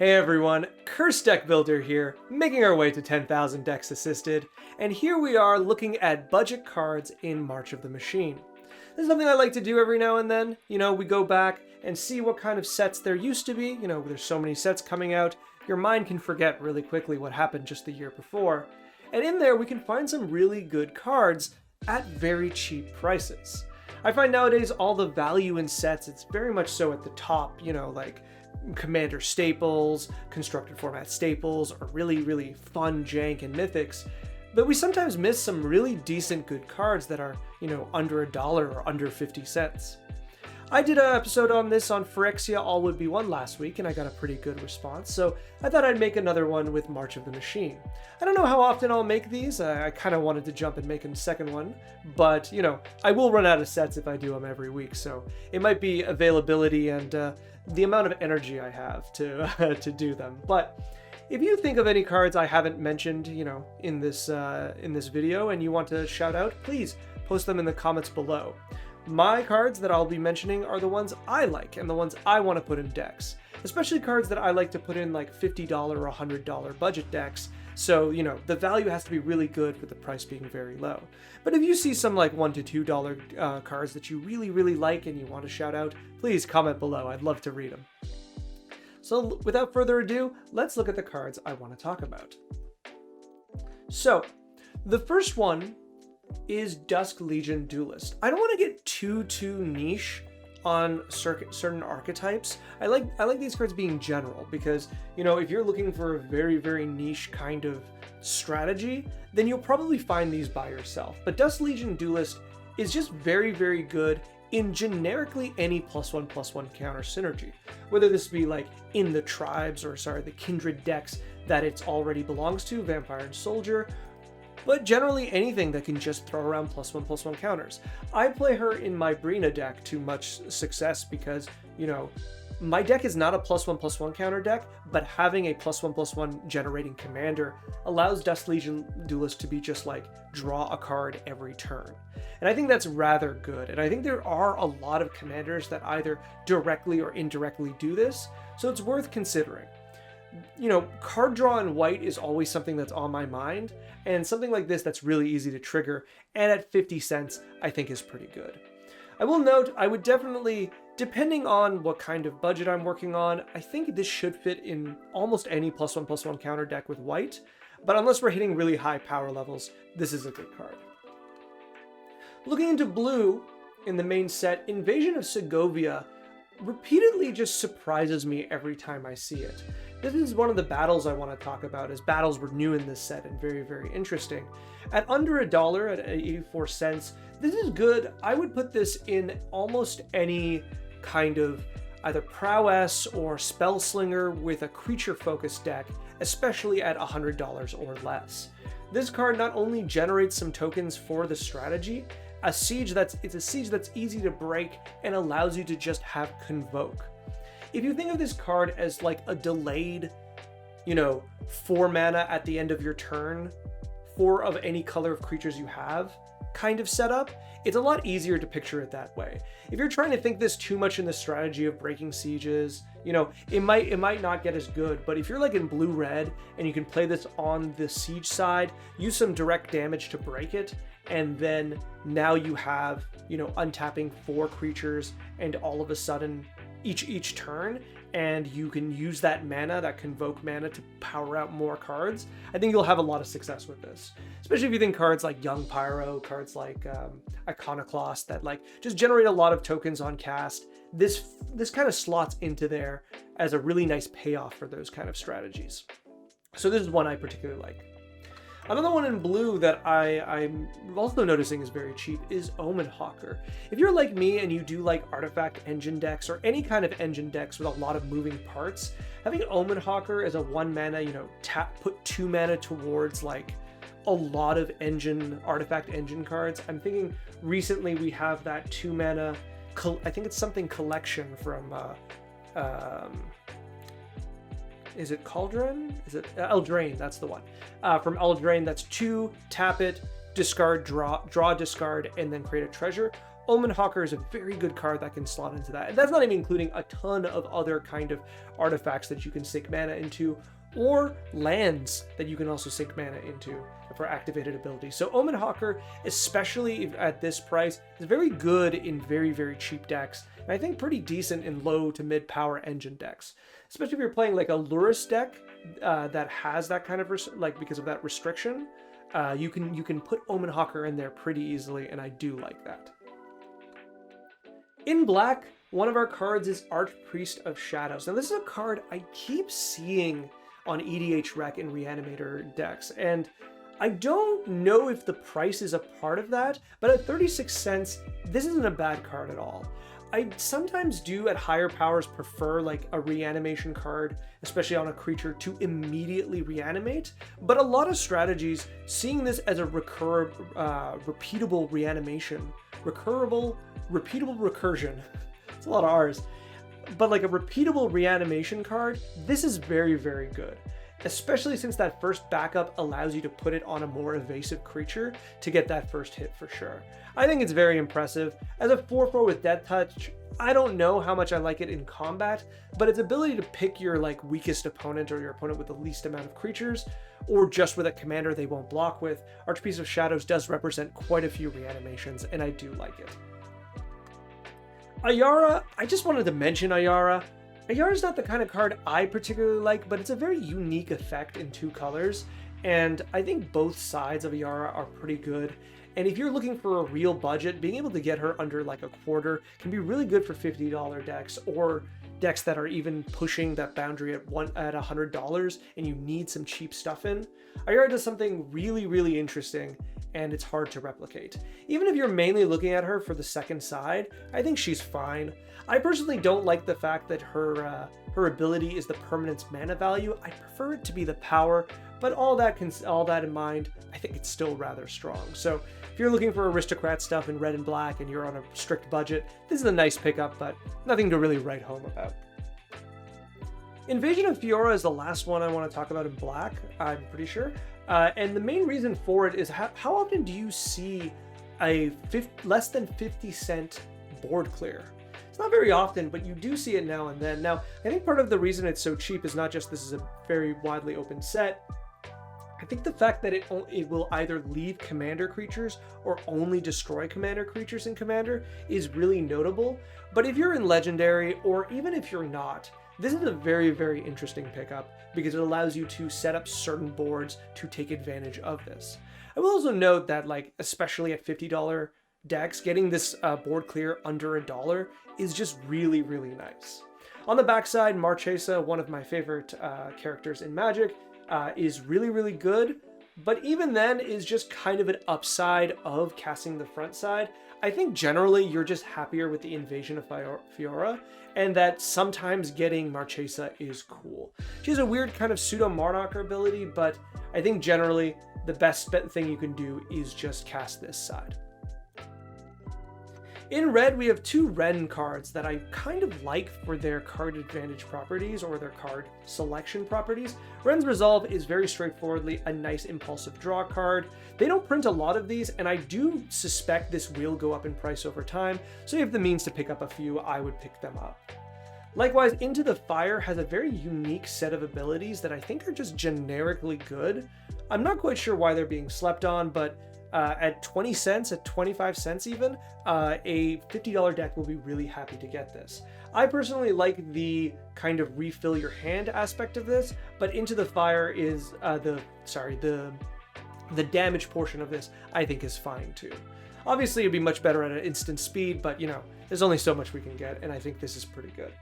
Hey everyone, Curse Deck Builder here, making our way to 10,000 decks assisted, and here we are looking at budget cards in March of the Machine. This is something I like to do every now and then. We go back and see what kind of sets there used to be. There's so many sets coming out, your mind can forget really quickly what happened just the year before. And in there we can find some really good cards at very cheap prices. I find nowadays all the value in sets, it's very much so at the top, like Commander staples, constructed format staples, or really fun jank and mythics. But we sometimes miss some really decent good cards that are, under $1 or under 50 cents. I did an episode on this on Phyrexia All Would Be One last week, and I got a pretty good response, so I thought I'd make another one with March of the Machine. I don't know how often I'll make these. I kind of wanted to jump and make a second one, but, I will run out of sets if I do them every week, so it might be availability and the amount of energy I have to to do them. But if you think of any cards I haven't mentioned, in this video and you want to shout out, please post them in the comments below. My cards that I'll be mentioning are the ones I like and the ones I want to put in decks, especially cards that I like to put in like $50 or $100 budget decks. So, the value has to be really good with the price being very low. But if you see some like $1 to $2 cards that you really like and you want to shout out, please comment below. I'd love to read them. So without further ado, let's look at the cards I want to talk about. So the first one is Dusk Legion Duelist. I don't want to get too niche on certain archetypes. I like these cards being general because, if you're looking for a very niche kind of strategy, then you'll probably find these by yourself. But Dusk Legion Duelist is just very good in generically any +1/+1 counter synergy. Whether this be like in the tribes or the kindred decks that it already belongs to, Vampire and Soldier, but generally anything that can just throw around +1/+1 counters. I play her in my Brina deck to much success because, my deck is not a +1/+1 counter deck, but having a +1/+1 generating commander allows Dusk Legion Duelist to be just like draw a card every turn. And I think that's rather good. And I think there are a lot of commanders that either directly or indirectly do this, so it's worth considering. Card draw in white is always something that's on my mind, and something like this that's really easy to trigger, and at 50 cents, I think is pretty good. I will note, I would definitely, depending on what kind of budget I'm working on, I think this should fit in almost any +1/+1 counter deck with white, but unless we're hitting really high power levels, this is a good card. Looking into blue, in the main set, Invasion of Segovia repeatedly just surprises me every time I see it. This is one of the battles I want to talk about, as battles were new in this set and very interesting. At under $1, at 84 cents, this is good. I would put this in almost any kind of either prowess or spell slinger with a creature focused deck, especially at $100 or less. This card not only generates some tokens for the strategy, it's a siege that's easy to break and allows you to just have Convoke. If you think of this card as like a delayed, 4 mana at the end of your turn, 4 of any color of creatures you have kind of setup, it's a lot easier to picture it that way. If you're trying to think this too much in the strategy of breaking sieges, it might not get as good, but if you're like in blue-red and you can play this on the siege side, use some direct damage to break it, and then now you have, untapping 4 creatures and all of a sudden each turn, and you can use that mana, that Convoke mana, to power out more cards. I think you'll have a lot of success with this, especially if you think cards like Young Pyro, cards like Iconoclast that like just generate a lot of tokens on cast. This kind of slots into there as a really nice payoff for those kind of strategies. So this is one I particularly like. Another one in blue that I'm also noticing is very cheap is Omen Hawker. If you're like me and you do like artifact engine decks or any kind of engine decks with a lot of moving parts, having Omen Hawker as a 1 mana, put 2 mana towards like a lot of artifact engine cards. I'm thinking recently we have that 2 mana, I think it's something collection from is it Cauldron? Is it Eldraine? That's the one. From Eldraine, that's 2, tap it, discard, draw, discard, and then create a treasure. Omen Hawker is a very good card that can slot into that. And that's not even including a ton of other kind of artifacts that you can sink mana into, or lands that you can also sink mana into for activated abilities. So Omen Hawker, especially at this price, is very good in very, very cheap decks, and I think pretty decent in low to mid power engine decks. Especially if you're playing like a Lurrus deck that has that kind of, because of that restriction, you can put Omen Hawker in there pretty easily, and I do like that. In black, one of our cards is Archpriest of Shadows. Now this is a card I keep seeing on EDH Rec and Reanimator decks, and I don't know if the price is a part of that, but at 36 cents, this isn't a bad card at all. I sometimes do at higher powers prefer like a reanimation card, especially on a creature, to immediately reanimate, but a lot of strategies, seeing this as a repeatable reanimation, repeatable recursion, it's a lot of R's, but like a repeatable reanimation card, this is very, very good. Especially since that first backup allows you to put it on a more evasive creature to get that first hit for sure. I think it's very impressive. As a 4/4 with Death Touch, I don't know how much I like it in combat, but its ability to pick your like weakest opponent or your opponent with the least amount of creatures, or just with a commander they won't block with, Archpriest of Shadows does represent quite a few reanimations, and I do like it. Ayara, I just wanted to mention Ayara. Ayara's not the kind of card I particularly like, but it's a very unique effect in 2 colors, and I think both sides of Ayara are pretty good. And if you're looking for a real budget, being able to get her under like a quarter can be really good for $50 decks, or decks that are even pushing that boundary at $100 and you need some cheap stuff in. Ayara does something really, really interesting, and it's hard to replicate. Even if you're mainly looking at her for the second side, I think she's fine. I personally don't like the fact that her ability is the permanence mana value. I prefer it to be the power, but all that in mind, I think it's still rather strong. So if you're looking for aristocrat stuff in red and black and you're on a strict budget, this is a nice pickup, but nothing to really write home about. Invasion of Fiora is the last one I want to talk about in black, I'm pretty sure. And the main reason for it is how often do you see a less than 50-cent board clear? It's not very often, but you do see it now and then. Now, I think part of the reason it's so cheap is not just this is a very widely open set. I think the fact that it will either leave commander creatures or only destroy commander creatures in commander is really notable. But if you're in legendary, or even if you're not, this is a very, very interesting pickup because it allows you to set up certain boards to take advantage of this. I will also note that, like, especially at $50 decks, getting this board clear under $1 is just really, really nice. On the backside, Marchesa, one of my favorite characters in Magic, is really, really good, but even then is just kind of an upside of casting the front side. I think generally you're just happier with the Invasion of Fiora, and that sometimes getting Marchesa is cool. She has a weird kind of pseudo-Monarch ability, but I think generally the best thing you can do is just cast this side. In red, we have 2 Ren cards that I kind of like for their card advantage properties or their card selection properties. Ren's Resolve is very straightforwardly a nice impulsive draw card. They don't print a lot of these, and I do suspect this will go up in price over time, so if you have the means to pick up a few, I would pick them up. Likewise, Into the Fire has a very unique set of abilities that I think are just generically good. I'm not quite sure why they're being slept on, but at 20 cents, at 25 cents even, a $50 deck will be really happy to get this. I personally like the kind of refill your hand aspect of this, but Into the Fire is, the damage portion of this I think is fine too. Obviously it'd be much better at an instant speed, but you know, there's only so much we can get, and I think this is pretty good.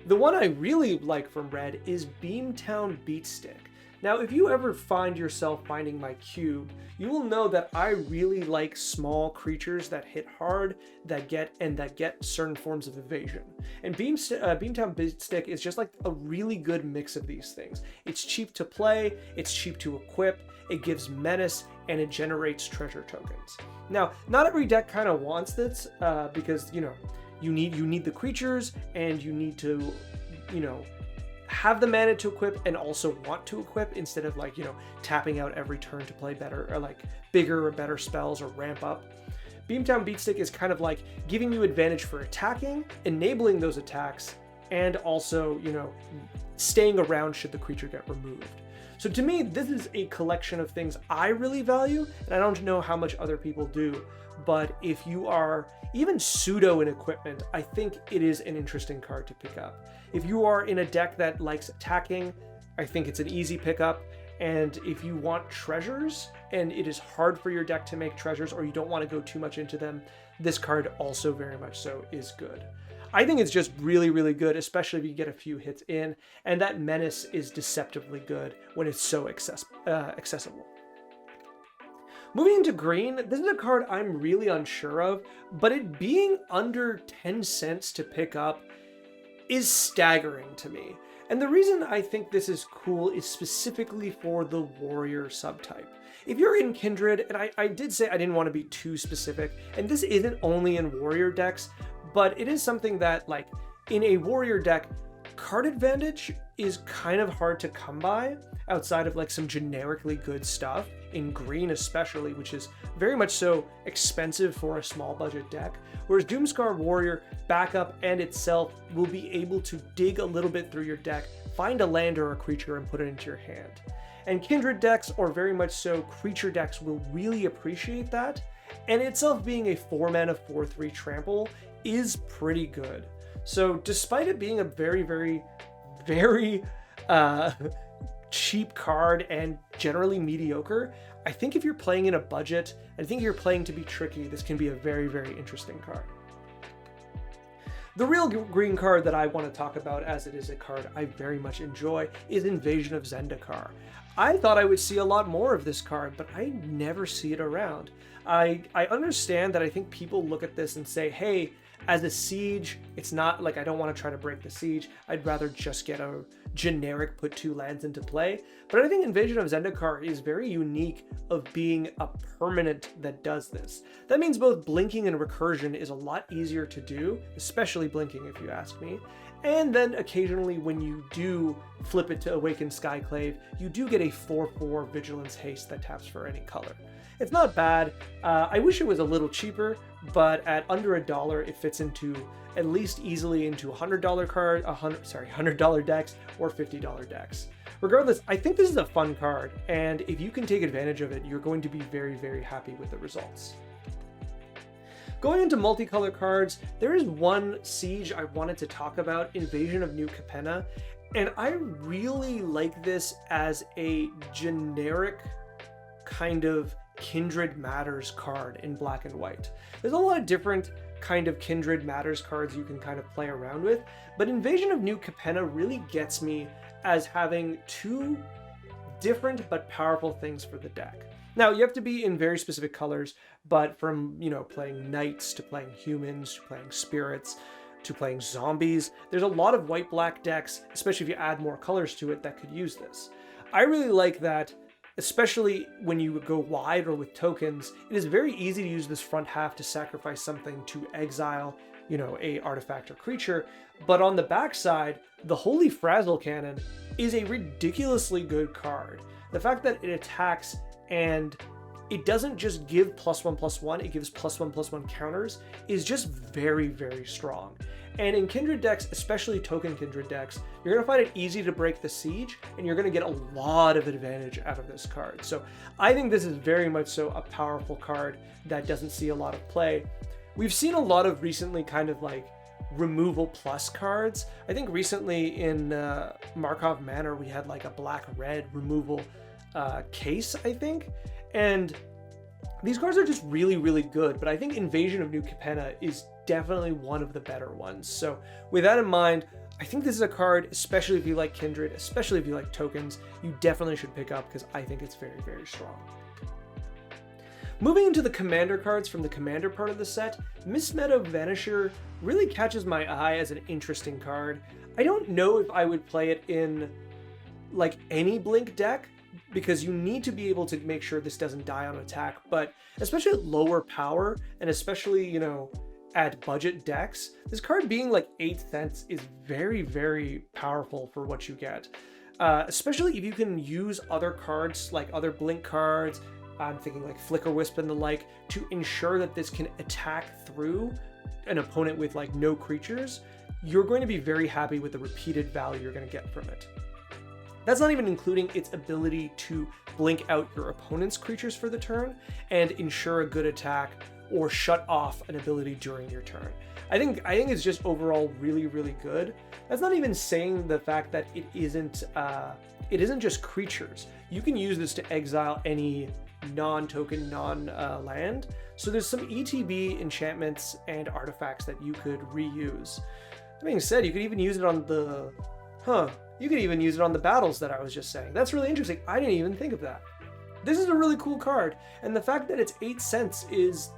The one I really like from red is Beamtown Beatstick. Now, if you ever find yourself finding my cube, you will know that I really like small creatures that hit hard, that get certain forms of evasion. And Beamtown Beatstick is just like a really good mix of these things. It's cheap to play, it's cheap to equip, it gives menace, and it generates treasure tokens. Now, not every deck kind of wants this because, you know, you need the creatures, and you need to, you know, have the mana to equip and also want to equip, instead of, like, you know, tapping out every turn to play better or like bigger or better spells or ramp up. Beamtown Beatstick is kind of like giving you advantage for attacking, enabling those attacks, and also, you know, staying around should the creature get removed. So to me, this is a collection of things I really value, and I don't know how much other people do, but if you are even pseudo in equipment, I think it is an interesting card to pick up. If you are in a deck that likes attacking, I think it's an easy pickup. And if you want treasures, and it is hard for your deck to make treasures, or you don't want to go too much into them, this card also very much so is good. I think it's just really, really good, especially if you get a few hits in, and that menace is deceptively good when it's so accessible. Moving into green, this is a card I'm really unsure of, but it being under 10 cents to pick up is staggering to me. And the reason I think this is cool is specifically for the warrior subtype. If you're in Kindred, and I did say I didn't want to be too specific, and this isn't only in warrior decks, but it is something that, like, in a warrior deck, card advantage is kind of hard to come by outside of like some generically good stuff, in green especially, which is very much so expensive for a small budget deck, whereas Doomscar Warrior backup and itself will be able to dig a little bit through your deck, find a land or a creature and put it into your hand. And Kindred decks, or very much so creature decks, will really appreciate that, and itself being a 4-mana 4/3 trample is pretty good. So despite it being a very, very, very cheap card and generally mediocre, I think if you're playing in a budget, I think if you're playing to be tricky, this can be a very, very interesting card. The real green card that I want to talk about, as it is a card I very much enjoy, is Invasion of Zendikar. I thought I would see a lot more of this card, but I never see it around. I understand that I think people look at this and say, hey, as a siege, it's not like I don't want to try to break the siege. I'd rather just get a generic put 2 lands into play. But I think Invasion of Zendikar is very unique of being a permanent that does this. That means both blinking and recursion is a lot easier to do, especially blinking if you ask me. And then occasionally when you do flip it to Awakened Skyclave, you do get a 4/4 Vigilance Haste that taps for any color. It's not bad. I wish it was a little cheaper, but at under $1, it fits into at least easily into $100 decks or $50 decks. Regardless, I think this is a fun card, and if you can take advantage of it, you're going to be very, very happy with the results. Going into multicolor cards, there is one siege I wanted to talk about, Invasion of New Capena, and I really like this as a generic kind of Kindred Matters card in black and white. There's a lot of different kind of Kindred Matters cards you can kind of play around with, but Invasion of New Capena really gets me as having 2 different but powerful things for the deck. Now, you have to be in very specific colors, but from, you know, playing knights to playing humans to playing spirits to playing zombies, there's a lot of white-black decks, especially if you add more colors to it, that could use this. I really like that, especially when you go wide or with tokens. It is very easy to use this front half to sacrifice something to exile, you know, a artifact or creature, but on the backside, the Holy Frazzle Cannon is a ridiculously good card. The fact that it attacks and it doesn't just give +1/+1, it gives +1/+1 counters, is just very, very strong. And in Kindred decks, especially token Kindred decks, you're going to find it easy to break the siege, and you're going to get a lot of advantage out of this card. So I think this is very much so a powerful card that doesn't see a lot of play. We've seen a lot of recently kind of like removal plus cards. I think recently in Markov Manor, we had like a black-red removal case, I think. And these cards are just really, really good, but I think Invasion of New Capena is definitely one of the better ones. So with that in mind, I think this is a card, especially if you like Kindred, especially if you like tokens, you definitely should pick up because I think it's very, very strong. Moving into the commander cards from the commander part of the set, Mist Meadow Vanisher really catches my eye as an interesting card. I don't know if I would play it in like any blink deck, because you need to be able to make sure this doesn't die on attack, but especially at lower power, and especially, you know, at budget decks, this card being like 8 cents is very, very powerful for what you get. Especially if you can use other cards, like other blink cards, I'm thinking like Flicker Wisp and the like, to ensure that this can attack through an opponent with like no creatures, you're going to be very happy with the repeated value you're going to get from it. That's not even including its ability to blink out your opponent's creatures for the turn and ensure a good attack or shut off an ability during your turn. I think it's just overall really, really good. That's not even saying the fact that it isn't just creatures. You can use this to exile any non-token, non-land. So there's some ETB enchantments and artifacts that you could reuse. That being said, you could even use it on the... You could even use it on the battles that I was just saying. That's really interesting. I didn't even think of that. This is a really cool card, and the fact that it's 8 cents is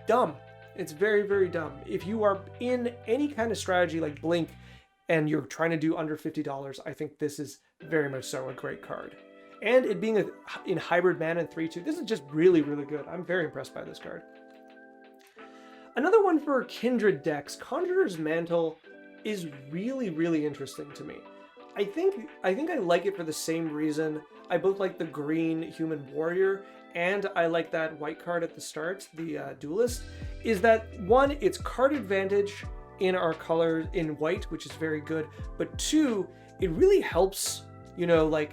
dumb. It's very, very dumb. If you are in any kind of strategy like Blink and you're trying to do under $50, I think this is very much so a great card. And it being in hybrid mana and 3/2, this is just really, really good. I'm very impressed by this card. Another one for Kindred decks, Conjurer's Mantle is really, really interesting to me. I think I like it for the same reason. I both like the green Human Warrior and I like that white card at the start, the Duelist, is that one, it's card advantage in our color in white, which is very good, but two, it really helps, you know, like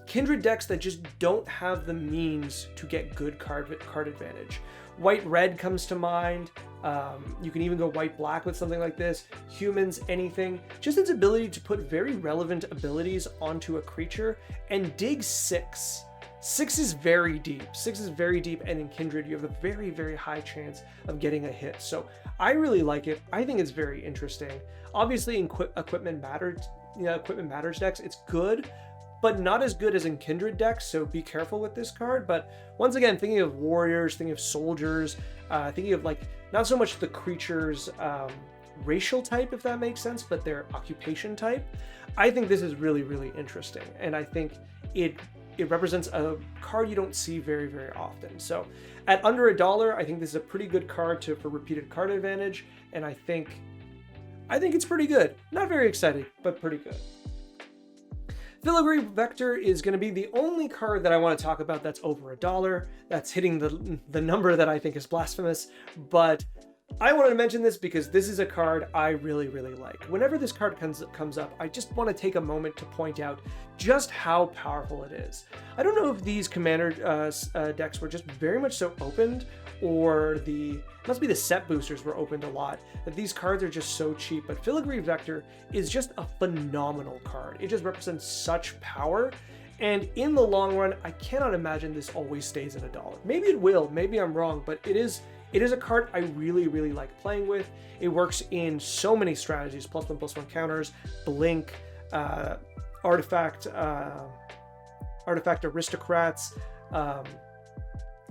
Kindred decks that just don't have the means to get good card advantage. White-red comes to mind. You can even go white-black with something like this. Humans, anything. Just its ability to put very relevant abilities onto a creature and dig 6. 6 is very deep. 6 is very deep, and in Kindred, you have a very, very high chance of getting a hit. So I really like it. I think it's very interesting. Obviously, in Equipment Matters decks, it's good, but not as good as in Kindred decks, so be careful with this card. But once again, thinking of warriors, thinking of soldiers, thinking of like, not so much the creature's racial type, if that makes sense, but their occupation type, I think this is really, really interesting. And I think it represents a card you don't see very, very often. So at under $1, I think this is a pretty good card for repeated card advantage, and I think it's pretty good. Not very exciting, but pretty good. Filigree Vector is going to be the only card that I want to talk about that's over $1. That's hitting the number that I think is blasphemous, but I wanted to mention this because this is a card I really, really like. Whenever this card comes up, I just want to take a moment to point out just how powerful it is. I don't know if these commander decks were just very much so opened, or must be the set boosters were opened a lot, that these cards are just so cheap. But Filigree Vector is just a phenomenal card. It just represents such power. And in the long run, I cannot imagine this always stays at $1. Maybe it will, maybe I'm wrong, but it is a card I really, really like playing with. It works in so many strategies, +1/+1 counters, Blink, Artifact Aristocrats,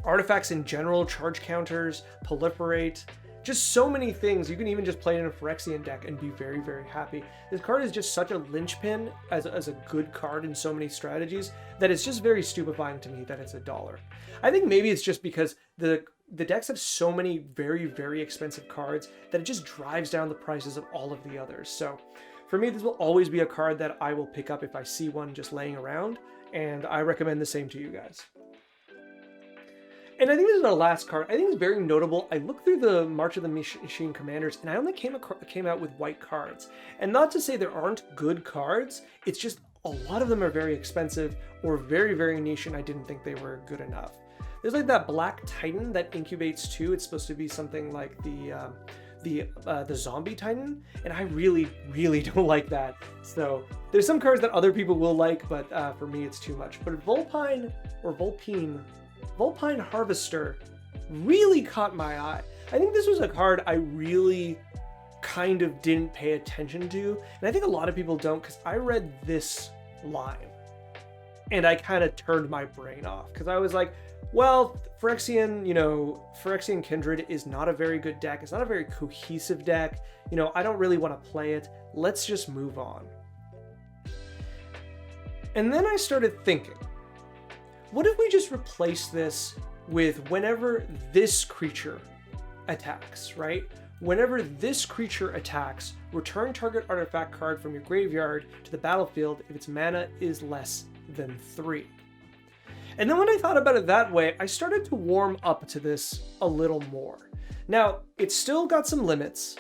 artifacts in general, charge counters, proliferate, just so many things. You can even just play it in a Phyrexian deck and be very, very happy. This card is just such a linchpin as a good card in so many strategies that it's just very stupefying to me that it's $1. I think maybe it's just because the decks have so many very, very expensive cards that it just drives down the prices of all of the others. So for me, this will always be a card that I will pick up if I see one just laying around, and I recommend the same to you guys. And I think this is our last card. I think it's very notable. I looked through the March of the Machine Commanders, and I only came out with white cards. And not to say there aren't good cards, it's just a lot of them are very expensive or very, very niche, and I didn't think they were good enough. There's like that Black Titan that incubates too. It's supposed to be something like the Zombie Titan, and I really, really don't like that. So there's some cards that other people will like, but for me it's too much. But Vulpine Harvester really caught my eye. I think this was a card I really kind of didn't pay attention to, and I think a lot of people don't, because I read this line and I kind of turned my brain off, because I was like, well, Phyrexian Kindred is not a very good deck. It's not a very cohesive deck. I don't really want to play it. Let's just move on. And then I started thinking, what if we just replace this with whenever this creature attacks, right? Whenever this creature attacks, return target artifact card from your graveyard to the battlefield if its mana is less than 3. And then when I thought about it that way, I started to warm up to this a little more. Now, it's still got some limits.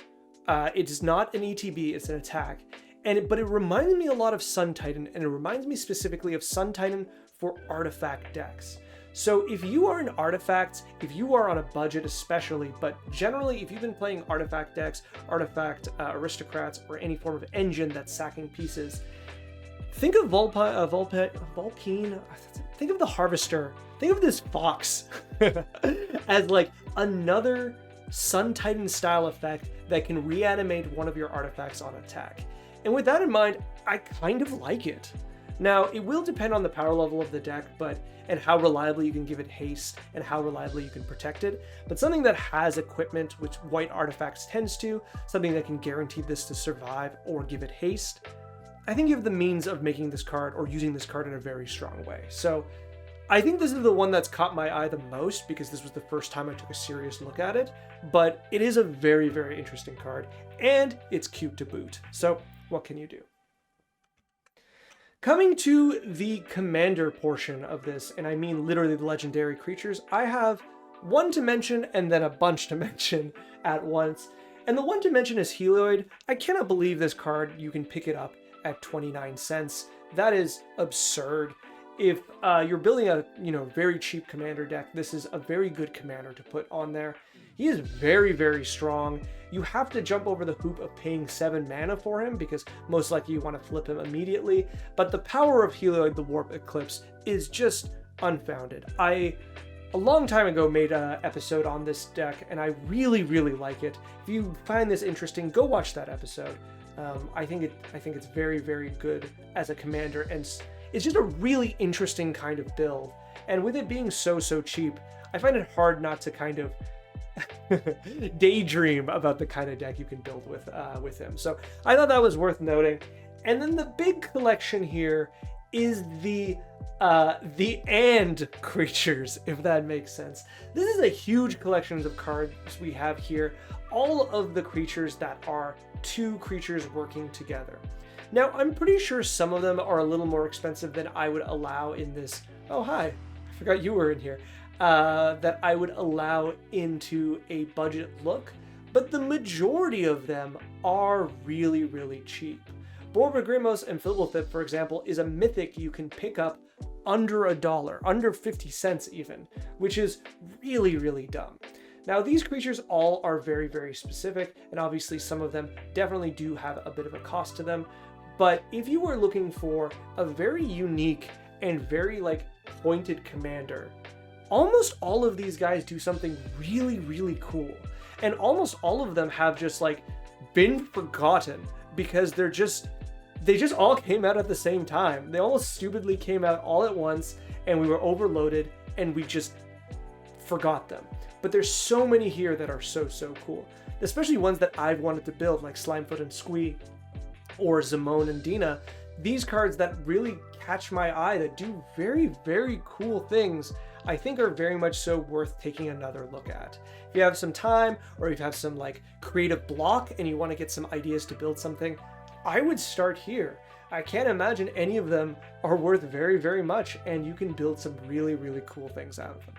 It is not an ETB, it's an attack. But it reminded me a lot of Sun Titan, and it reminds me specifically of Sun Titan for artifact decks. So if you are in artifacts, if you are on a budget especially, but generally if you've been playing artifact decks, artifact aristocrats, or any form of engine that's sacking pieces, think of Vulpine, think of the Harvester, think of this fox as like another Sun Titan style effect that can reanimate one of your artifacts on attack. And with that in mind, I kind of like it. Now, it will depend on the power level of the deck, and how reliably you can give it haste and how reliably you can protect it. But something that has equipment, which white artifacts tends to, something that can guarantee this to survive or give it haste, I think you have the means of making this card or using this card in a very strong way. So I think this is the one that's caught my eye the most because this was the first time I took a serious look at it, but it is a very, very interesting card and it's cute to boot. So what can you do? Coming to the commander portion of this, and I mean literally the legendary creatures, I have one to mention and then a bunch to mention at once. And the one to mention is Helioid. I cannot believe this card, you can pick it up at 29 cents. That is absurd. If you're building a very cheap commander deck, this is a very good commander to put on there. He is very, very strong. You have to jump over the hoop of paying 7 mana for him because most likely you want to flip him immediately. But the power of Helioid, the Warp Eclipse, is just unfounded. I, a long time ago, made an episode on this deck, and I really, really like it. If you find this interesting, go watch that episode. I think it's very, very good as a commander, and it's just a really interesting kind of build. And with it being so cheap, I find it hard not to kind of daydream about the kind of deck you can build with him. So I thought that was worth noting. And then the big collection here is the and creatures, if that makes sense. This is a huge collection of cards we have here. All of the creatures that are 2 creatures working together. Now, I'm pretty sure some of them are a little more expensive than I would allow in this. Oh, hi. I forgot you were in here. That I would allow into a budget look, but the majority of them are really, really cheap. Borborygmos and Filblethip, for example, is a mythic you can pick up under $1, under 50 cents even, which is really, really dumb. Now, these creatures all are very, very specific, and obviously some of them definitely do have a bit of a cost to them, but if you were looking for a very unique and very, pointed commander, almost all of these guys do something really, really cool. And almost all of them have just, been forgotten because they just all came out at the same time. They almost stupidly came out all at once, and we were overloaded, and we just forgot them. But there's so many here that are so cool, especially ones that I've wanted to build, like Slimefoot and Squee, or Zimone and Dina. These cards that really catch my eye, that do very, very cool things, I think are very much so worth taking another look at. If you have some time, or if you have some creative block and you want to get some ideas to build something, I would start here. I can't imagine any of them are worth very, very much, and you can build some really, really cool things out of them.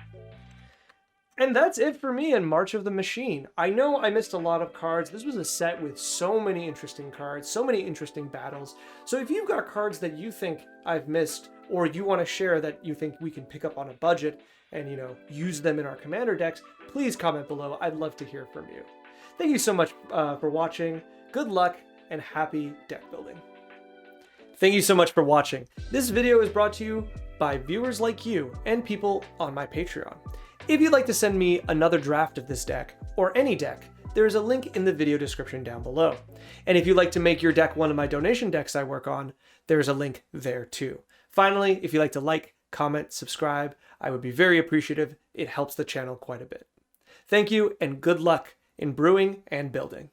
And that's it for me in March of the Machine. I know I missed a lot of cards. This was a set with so many interesting cards, so many interesting battles. So if you've got cards that you think I've missed, or you want to share that you think we can pick up on a budget and, use them in our commander decks, please comment below. I'd love to hear from you. Thank you so much for watching. Good luck and happy deck building. Thank you so much for watching. This video is brought to you by viewers like you and people on my Patreon. If you'd like to send me another draft of this deck, or any deck, there is a link in the video description down below. And if you'd like to make your deck one of my donation decks I work on, there's a link there too. Finally, if you'd like to like, comment, subscribe, I would be very appreciative. It helps the channel quite a bit. Thank you, and good luck in brewing and building.